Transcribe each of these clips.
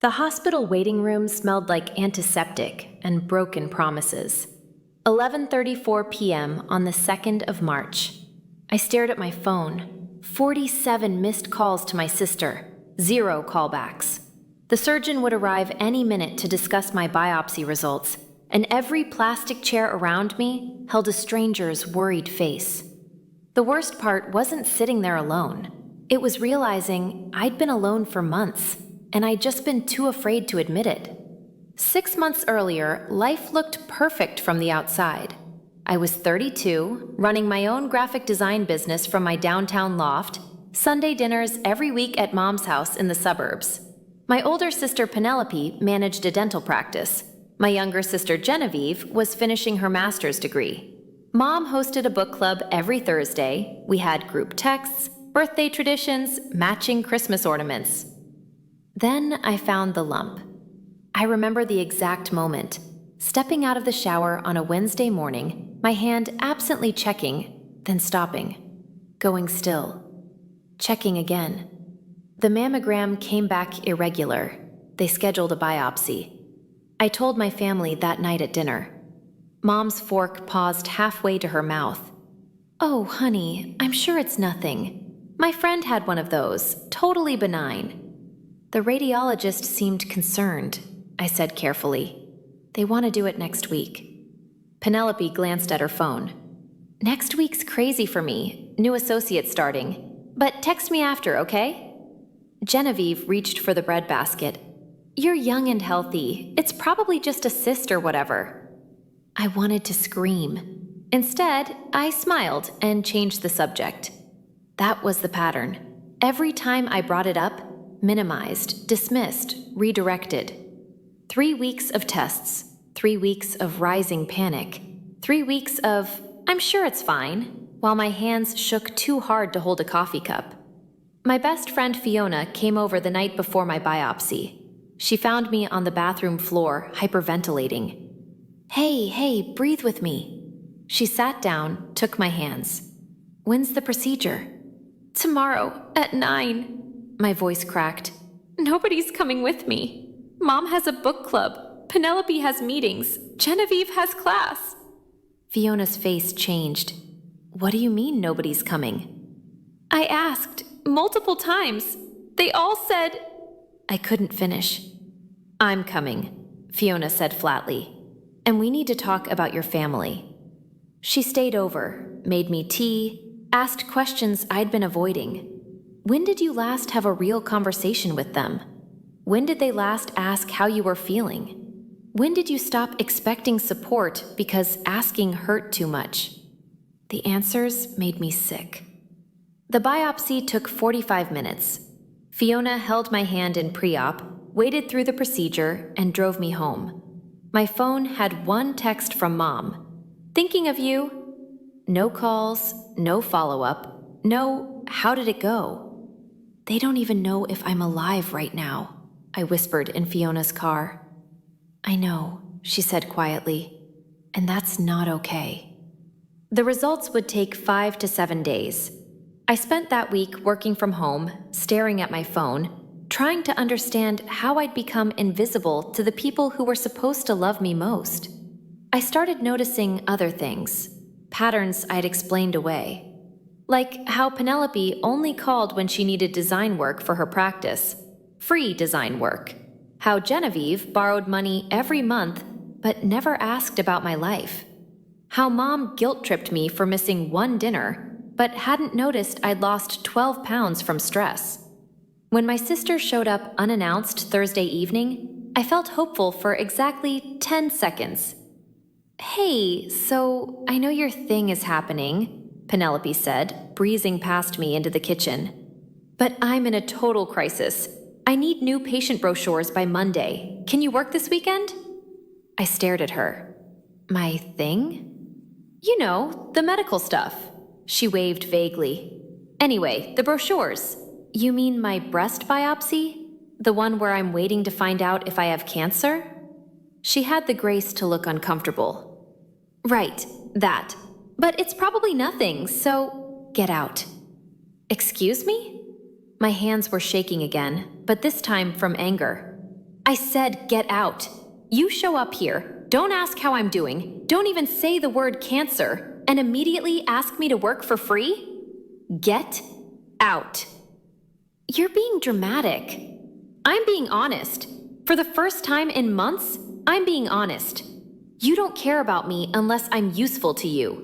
The hospital waiting room smelled like antiseptic and broken promises. 11:34 p.m. on the 2nd of March. I stared at my phone. 47 missed calls to my sister, 0 callbacks. The surgeon would arrive any minute to discuss my biopsy results, and every plastic chair around me held a stranger's worried face. The worst part wasn't sitting there alone. It was realizing I'd been alone for months, and I'd just been too afraid to admit it. 6 months earlier, life looked perfect from the outside. I was 32, running my own graphic design business from my downtown loft, Sunday dinners every week at Mom's house in the suburbs. My older sister Penelope managed a dental practice. My younger sister Genevieve was finishing her master's degree. Mom hosted a book club every Thursday. We had group texts, birthday traditions, matching Christmas ornaments. Then I found the lump. I remember the exact moment. Stepping out of the shower on a Wednesday morning, my hand absently checking, then stopping, going still, checking again. The mammogram came back irregular. They scheduled a biopsy. I told my family that night at dinner. Mom's fork paused halfway to her mouth. "Oh, honey, I'm sure it's nothing. My friend had one of those, totally benign." The radiologist seemed concerned. I said carefully, "They want to do it next week." Penelope glanced at her phone. "Next week's crazy for me, new associate starting. But text me after, okay?" Genevieve reached for the breadbasket. "You're young and healthy. It's probably just a cyst or whatever." I wanted to scream. Instead, I smiled and changed the subject. That was the pattern. Every time I brought it up, minimized, dismissed, redirected. 3 weeks of tests, 3 weeks of rising panic, 3 weeks of, "I'm sure it's fine," while my hands shook too hard to hold a coffee cup. My best friend Fiona came over the night before my biopsy. She found me on the bathroom floor, hyperventilating. Hey, breathe with me." She sat down, took my hands. "When's the procedure?" "Tomorrow, at 9. My voice cracked. "Nobody's coming with me. Mom has a book club. Penelope has meetings. Genevieve has class." Fiona's face changed. "What do you mean nobody's coming?" "I asked, multiple times. They all said—" I couldn't finish. "I'm coming," Fiona said flatly. "And we need to talk about your family." She stayed over, made me tea, asked questions I'd been avoiding. When did you last have a real conversation with them? When did they last ask how you were feeling? When did you stop expecting support because asking hurt too much? The answers made me sick. The biopsy took 45 minutes. Fiona held my hand in pre-op, waited through the procedure, and drove me home. My phone had one text from Mom. "Thinking of you." No calls, no follow-up, no, "How did it go?" "They don't even know if I'm alive right now," I whispered in Fiona's car. "I know," she said quietly, "and that's not okay." The results would take 5 to 7 days. I spent that week working from home, staring at my phone, trying to understand how I'd become invisible to the people who were supposed to love me most. I started noticing other things, patterns I'd explained away. Like how Penelope only called when she needed design work for her practice, free design work. How Genevieve borrowed money every month but never asked about my life. How Mom guilt-tripped me for missing one dinner but hadn't noticed I'd lost 12 pounds from stress. When my sister showed up unannounced Thursday evening, I felt hopeful for exactly 10 seconds. "Hey, so I know your thing is happening," Penelope said, breezing past me into the kitchen. "But I'm in a total crisis. I need new patient brochures by Monday. Can you work this weekend?" I stared at her. "My thing?" "You know, the medical stuff." She waved vaguely. "Anyway, the brochures. You mean my breast biopsy? The one where I'm waiting to find out if I have cancer?" She had the grace to look uncomfortable. "Right, that. But it's probably nothing, so get out." "Excuse me?" My hands were shaking again, but this time from anger. I said get out. You show up here, don't ask how I'm doing, don't even say the word cancer, and immediately ask me to work for free? Get out. You're being dramatic. I'm being honest. For the first time in months, I'm being honest. You don't care about me unless I'm useful to you.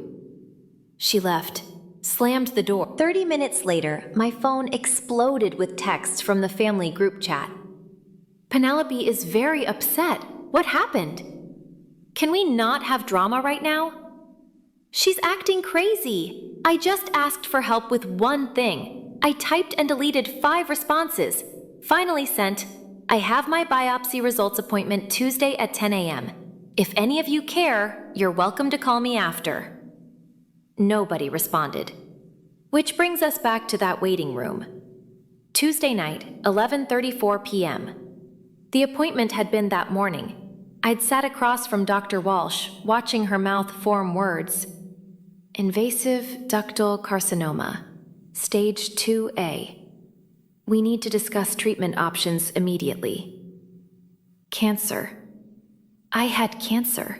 She left, slammed the door. 30 minutes later, my phone exploded with texts from the family group chat. Penelope is very upset. What happened? Can we not have drama right now? She's acting crazy. I just asked for help with one thing. I typed and deleted 5 responses. Finally sent, I have my biopsy results appointment Tuesday at 10 a.m. If any of you care, you're welcome to call me after. Nobody responded. Which brings us back to that waiting room. Tuesday night, 11:34 p.m. The appointment had been that morning. I'd sat across from Dr. Walsh, watching her mouth form words. Invasive ductal carcinoma, stage 2A. We need to discuss treatment options immediately. Cancer. I had cancer.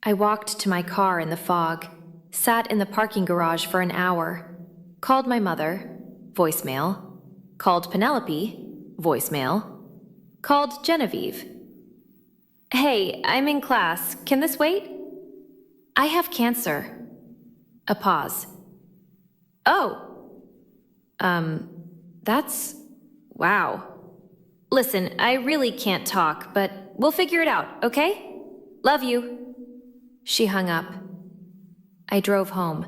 I walked to my car in the fog, sat in the parking garage for an hour, called my mother, voicemail, called Penelope, voicemail, called Genevieve. Hey, I'm in class. Can this wait? I have cancer. A pause. Oh. That's... wow. Listen, I really can't talk, but we'll figure it out, okay? Love you. She hung up. I drove home,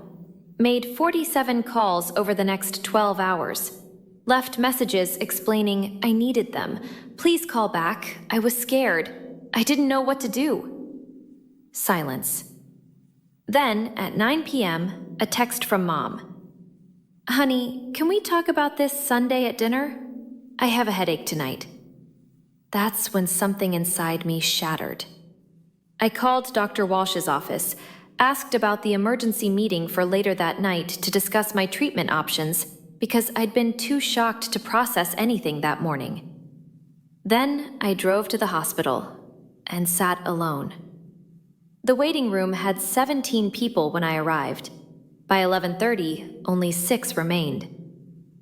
made 47 calls over the next 12 hours, left messages explaining I needed them. Please call back. I was scared. I didn't know what to do. Silence. Then, at 9 p.m., a text from Mom. Honey, can we talk about this Sunday at dinner? I have a headache tonight. That's when something inside me shattered. I called Dr. Walsh's office, asked about the emergency meeting for later that night to discuss my treatment options because I'd been too shocked to process anything that morning. Then I drove to the hospital and sat alone. The waiting room had 17 people when I arrived. By 11:30, only 6 remained.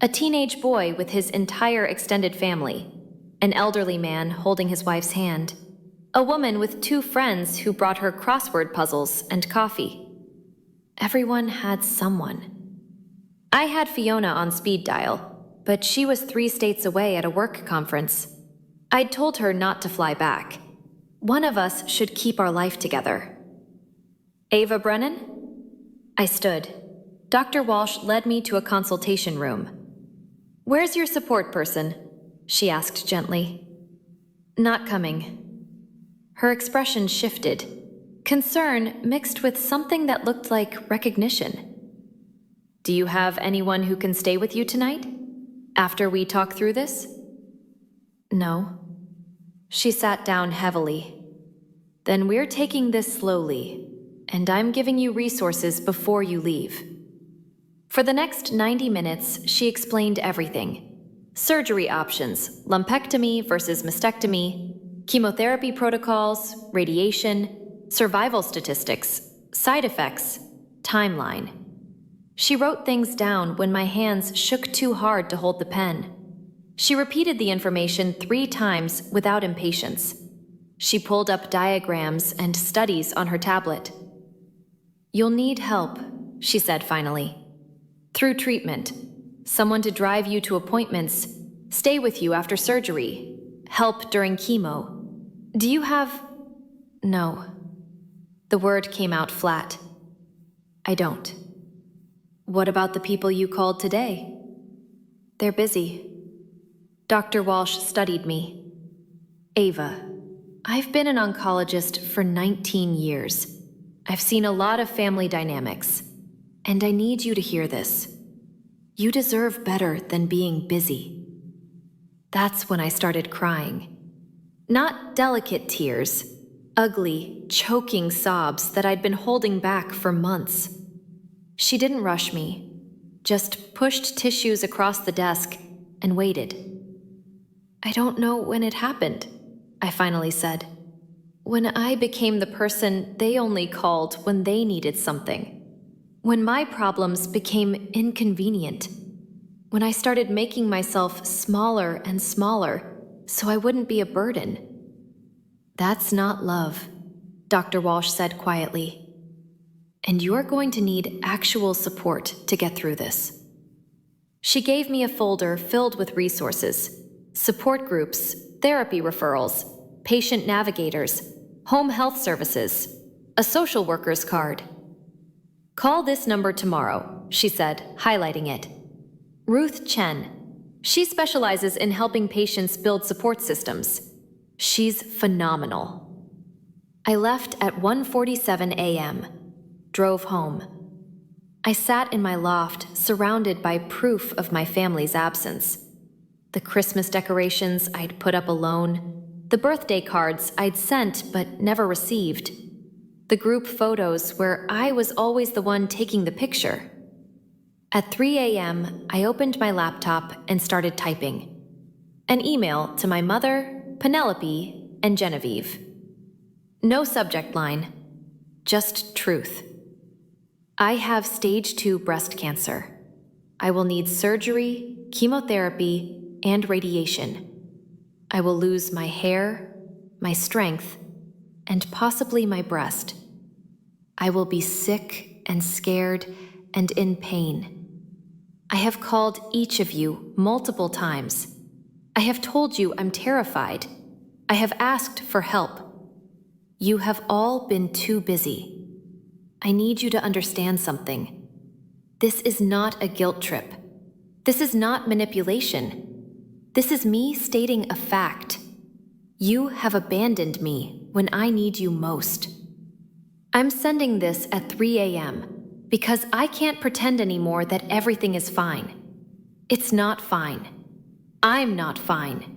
A teenage boy with his entire extended family, an elderly man holding his wife's hand, a woman with 2 friends who brought her crossword puzzles and coffee. Everyone had someone. I had Fiona on speed dial, but she was 3 states away at a work conference. I'd told her not to fly back. One of us should keep our life together. Ava Brennan? I stood. Dr. Walsh led me to a consultation room. Where's your support person? She asked gently. Not coming. Her expression shifted. Concern mixed with something that looked like recognition. Do you have anyone who can stay with you tonight? After we talk through this? No. She sat down heavily. Then we're taking this slowly, and I'm giving you resources before you leave. For the next 90 minutes, she explained everything. Surgery options, lumpectomy versus mastectomy, chemotherapy protocols, radiation, survival statistics, side effects, timeline. She wrote things down when my hands shook too hard to hold the pen. She repeated the information 3 times without impatience. She pulled up diagrams and studies on her tablet. You'll need help, she said finally. Through treatment, someone to drive you to appointments, stay with you after surgery, help during chemo. Do you have... No. The word came out flat. I don't. What about the people you called today? They're busy. Dr. Walsh studied me. Ava, I've been an oncologist for 19 years. I've seen a lot of family dynamics, and I need you to hear this. You deserve better than being busy. That's when I started crying. Not delicate tears, ugly, choking sobs that I'd been holding back for months. She didn't rush me, just pushed tissues across the desk and waited. I don't know when it happened, I finally said. When I became the person they only called when they needed something. When my problems became inconvenient. When I started making myself smaller and smaller so I wouldn't be a burden. That's not love, Dr. Walsh said quietly. And you're going to need actual support to get through this. She gave me a folder filled with resources, support groups, therapy referrals, patient navigators, home health services, a social worker's card. Call this number tomorrow, she said, highlighting it. Ruth Chen. She specializes in helping patients build support systems. She's phenomenal. I left at 1:47 a.m., drove home. I sat in my loft, surrounded by proof of my family's absence. The Christmas decorations I'd put up alone, the birthday cards I'd sent but never received, the group photos where I was always the one taking the picture. At 3 a.m., I opened my laptop and started typing. An email to my mother, Penelope, and Genevieve. No subject line, just truth. I have stage 2 breast cancer. I will need surgery, chemotherapy, and radiation. I will lose my hair, my strength, and possibly my breast. I will be sick and scared and in pain. I have called each of you multiple times. I have told you I'm terrified. I have asked for help. You have all been too busy. I need you to understand something. This is not a guilt trip. This is not manipulation. This is me stating a fact. You have abandoned me when I need you most. I'm sending this at 3 a.m. because I can't pretend anymore that everything is fine. It's not fine. I'm not fine.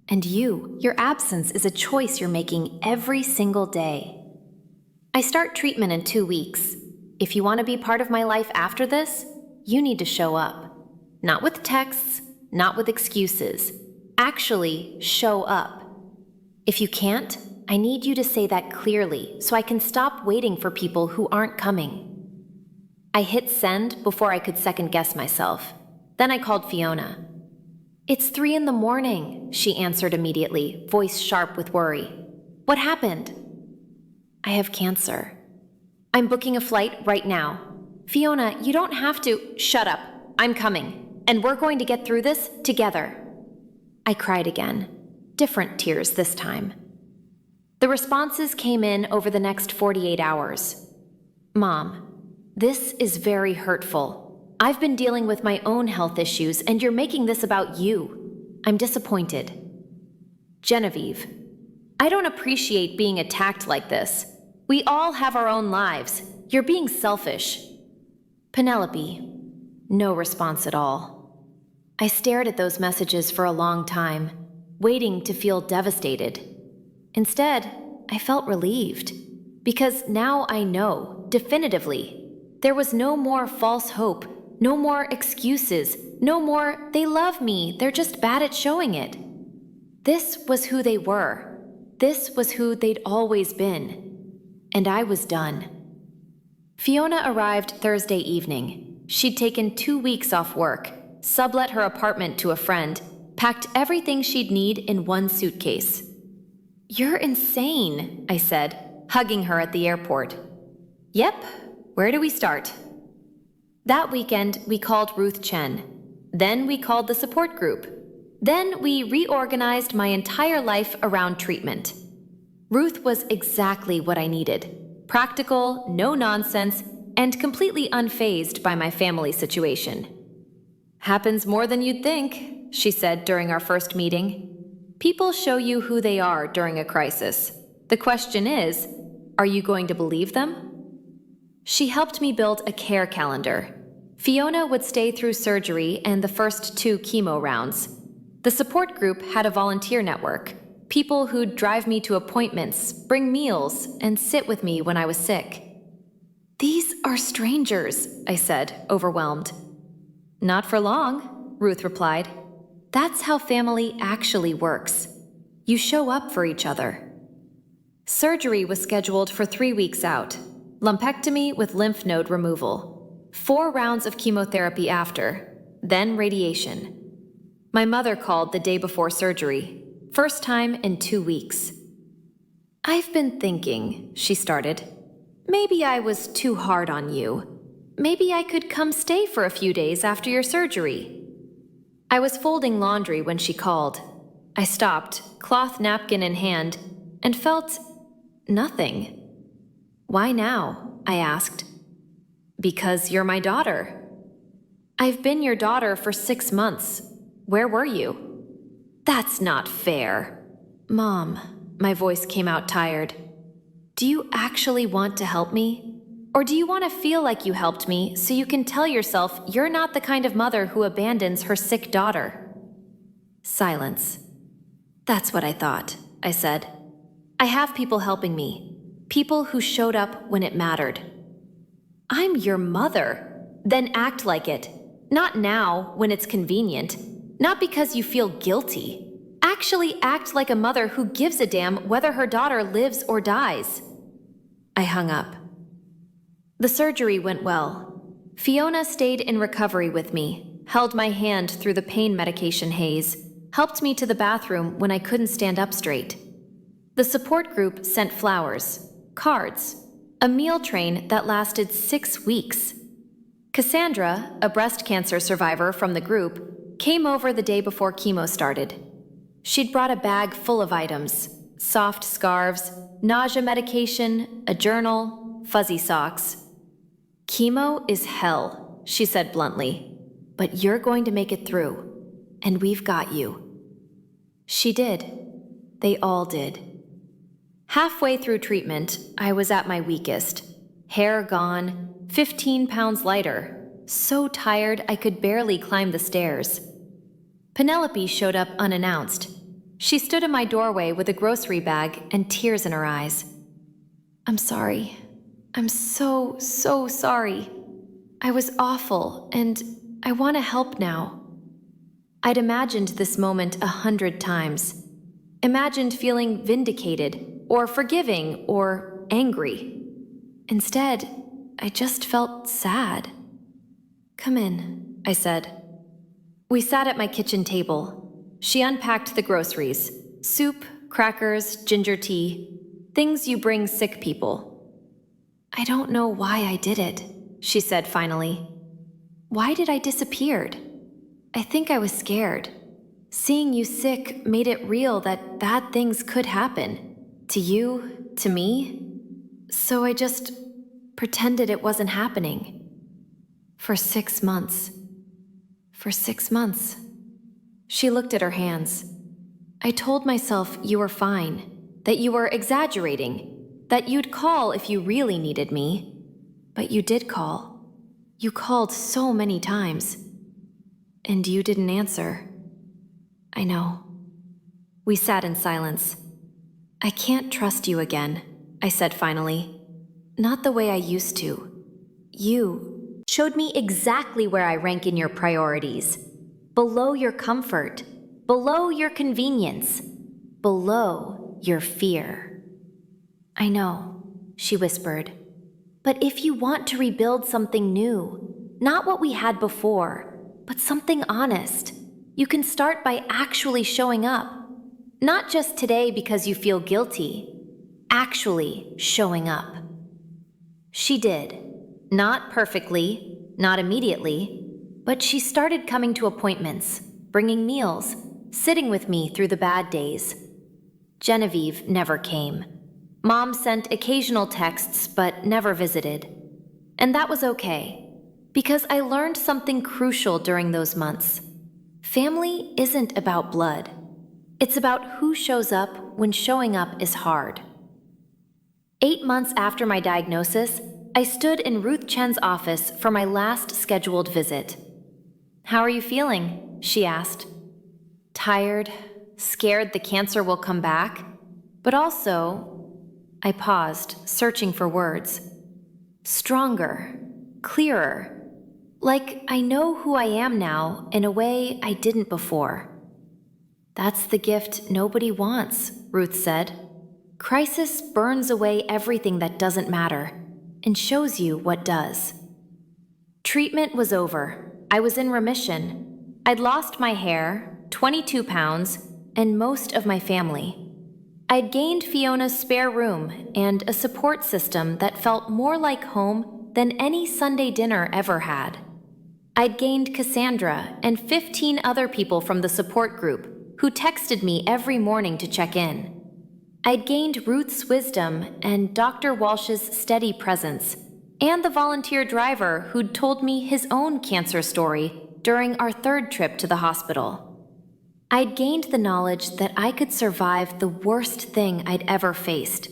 And your absence is a choice you're making every single day. I start treatment in 2 weeks. If you want to be part of my life after this, you need to show up. Not with texts, not with excuses. Actually, show up. If you can't, I need you to say that clearly so I can stop waiting for people who aren't coming. I hit send before I could second-guess myself. Then I called Fiona. It's 3 a.m, she answered immediately, voice sharp with worry. What happened? I have cancer. I'm booking a flight right now. Fiona, you don't have to. Shut up. I'm coming. And we're going to get through this together. I cried again. Different tears this time. The responses came in over the next 48 hours. Mom, this is very hurtful. I've been dealing with my own health issues, and you're making this about you. I'm disappointed. Genevieve, I don't appreciate being attacked like this. We all have our own lives. You're being selfish. Penelope, no response at all. I stared at those messages for a long time, waiting to feel devastated. Instead, I felt relieved, because now I know, definitively, there was no more false hope, no more excuses, no more, they love me, they're just bad at showing it. This was who they were. This was who they'd always been. And I was done. Fiona arrived Thursday evening. She'd taken 2 weeks off work, sublet her apartment to a friend, packed everything she'd need in one suitcase. You're insane, I said, hugging her at the airport. Yep, where do we start? That weekend, we called Ruth Chen. Then we called the support group. Then we reorganized my entire life around treatment. Ruth was exactly what I needed. Practical, no nonsense, and completely unfazed by my family situation. Happens more than you'd think, she said during our first meeting. People show you who they are during a crisis. The question is, are you going to believe them? She helped me build a care calendar. Fiona would stay through surgery and the first 2 chemo rounds. The support group had a volunteer network, people who'd drive me to appointments, bring meals, and sit with me when I was sick. These are strangers, I said, overwhelmed. Not for long, Ruth replied. That's how family actually works. You show up for each other. Surgery was scheduled for 3 weeks out. Lumpectomy with lymph node removal. 4 rounds of chemotherapy after, then radiation. My mother called the day before surgery. First time in 2 weeks. "I've been thinking," she started. "Maybe I was too hard on you. Maybe I could come stay for a few days after your surgery." I was folding laundry when she called. I stopped, cloth napkin in hand, and felt nothing. "Why now?" I asked. "Because you're my daughter." "I've been your daughter for 6 months. Where were you?" "That's not fair." "Mom," my voice came out tired. "Do you actually want to help me? Or do you want to feel like you helped me so you can tell yourself you're not the kind of mother who abandons her sick daughter?" Silence. "That's what I thought," I said. "I have people helping me. People who showed up when it mattered." "I'm your mother. Then act like it. Not now, when it's convenient. Not because you feel guilty. Actually act like a mother who gives a damn whether her daughter lives or dies." I hung up. The surgery went well. Fiona stayed in recovery with me, held my hand through the pain medication haze, helped me to the bathroom when I couldn't stand up straight. The support group sent flowers, cards, a meal train that lasted 6 weeks. Cassandra, a breast cancer survivor from the group, came over the day before chemo started. She'd brought a bag full of items: soft scarves, nausea medication, a journal, fuzzy socks. "Chemo is hell," she said bluntly, "but you're going to make it through, and we've got you." She did. They all did. Halfway through treatment, I was at my weakest. Hair gone, 15 pounds lighter, so tired I could barely climb the stairs. Penelope showed up unannounced. She stood in my doorway with a grocery bag and tears in her eyes. "I'm sorry. I'm so sorry. I was awful, and I want to help now." I'd imagined this moment 100 times. Imagined feeling vindicated, or forgiving, or angry. Instead, I just felt sad. "Come in," I said. We sat at my kitchen table. She unpacked the groceries: soup, crackers, ginger tea, things you bring sick people. "I don't know why I did it," she said finally. "Why did I disappear? I think I was scared. Seeing you sick made it real that bad things could happen. To you, to me. So I just pretended it wasn't happening. For 6 months. For 6 months." She looked at her hands. "I told myself you were fine, that you were exaggerating, that you'd call if you really needed me. But you did call. You called so many times. And you didn't answer." "I know." We sat in silence. "I can't trust you again," I said finally. "Not the way I used to. You showed me exactly where I rank in your priorities. Below your comfort, below your convenience, below your fear." "I know," she whispered. "But if you want to rebuild something new, not what we had before, but something honest, you can start by actually showing up. Not just today because you feel guilty. Actually showing up." She did. Not perfectly, not immediately, but she started coming to appointments, bringing meals, sitting with me through the bad days. Genevieve never came. Mom sent occasional texts but never visited. And that was okay, because I learned something crucial during those months. Family isn't about blood. It's about who shows up when showing up is hard. 8 months after my diagnosis, I stood in Ruth Chen's office for my last scheduled visit. "How are you feeling?" she asked. "Tired, scared the cancer will come back, but also..." I paused, searching for words. "Stronger, clearer, like I know who I am now in a way I didn't before." That's the gift nobody wants, Ruth said. Crisis burns away everything that doesn't matter and shows you what does. Treatment was over. I was in remission. I'd lost my hair, 22 pounds, and most of my family. I'd gained Fiona's spare room and a support system that felt more like home than any Sunday dinner ever had. I'd gained Cassandra and 15 other people from the support group who texted me every morning to check in. I'd gained Ruth's wisdom and Dr. Walsh's steady presence, and the volunteer driver who'd told me his own cancer story during our third trip to the hospital. I'd gained the knowledge that I could survive the worst thing I'd ever faced,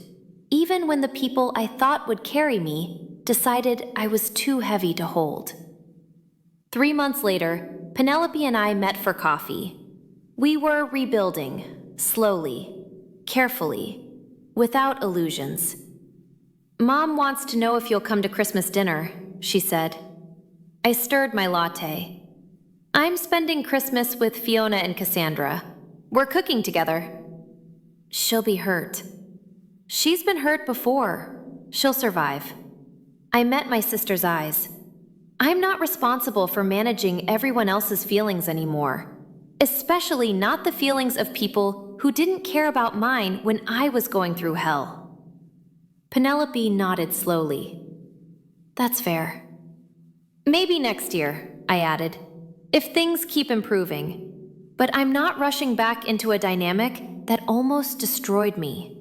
even when the people I thought would carry me decided I was too heavy to hold. 3 months later, Penelope and I met for coffee. We were rebuilding, slowly, carefully, without illusions. "Mom wants to know if you'll come to Christmas dinner," she said. I stirred my latte. "I'm spending Christmas with Fiona and Cassandra. We're cooking together." "She'll be hurt." "She's been hurt before. She'll survive." I met my sister's eyes. I'm not responsible for managing everyone else's feelings anymore, especially not the feelings of people who didn't care about mine when I was going through hell. Penelope nodded slowly. "That's fair." "Maybe next year," I added, "if things keep improving. But I'm not rushing back into a dynamic that almost destroyed me."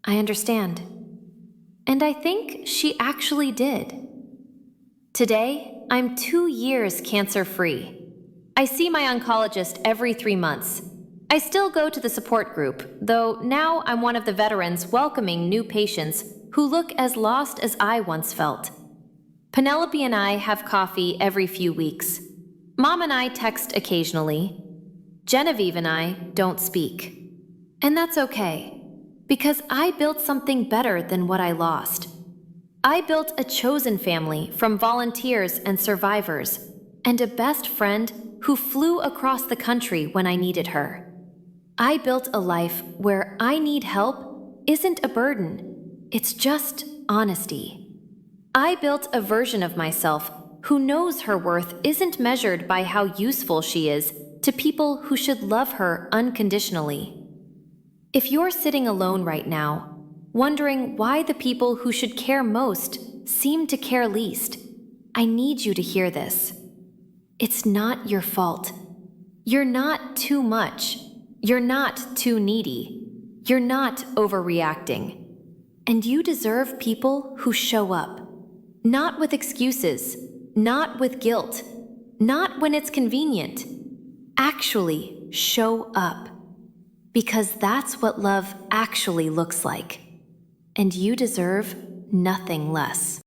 "I understand." And I think she actually did. Today, I'm 2 years cancer-free. I see my oncologist every 3 months. I still go to the support group, though now I'm one of the veterans welcoming new patients who look as lost as I once felt. Penelope and I have coffee every few weeks. Mom and I text occasionally. Genevieve and I don't speak. And that's okay, because I built something better than what I lost. I built a chosen family from volunteers and survivors, and a best friend who flew across the country when I needed her. I built a life where I need help isn't a burden, it's just honesty. I built a version of myself who knows her worth isn't measured by how useful she is to people who should love her unconditionally. If you're sitting alone right now, wondering why the people who should care most seem to care least, I need you to hear this. It's not your fault. You're not too much. You're not too needy. You're not overreacting. And you deserve people who show up. Not with excuses, not with guilt, not when it's convenient. Actually show up. Because that's what love actually looks like. And you deserve nothing less.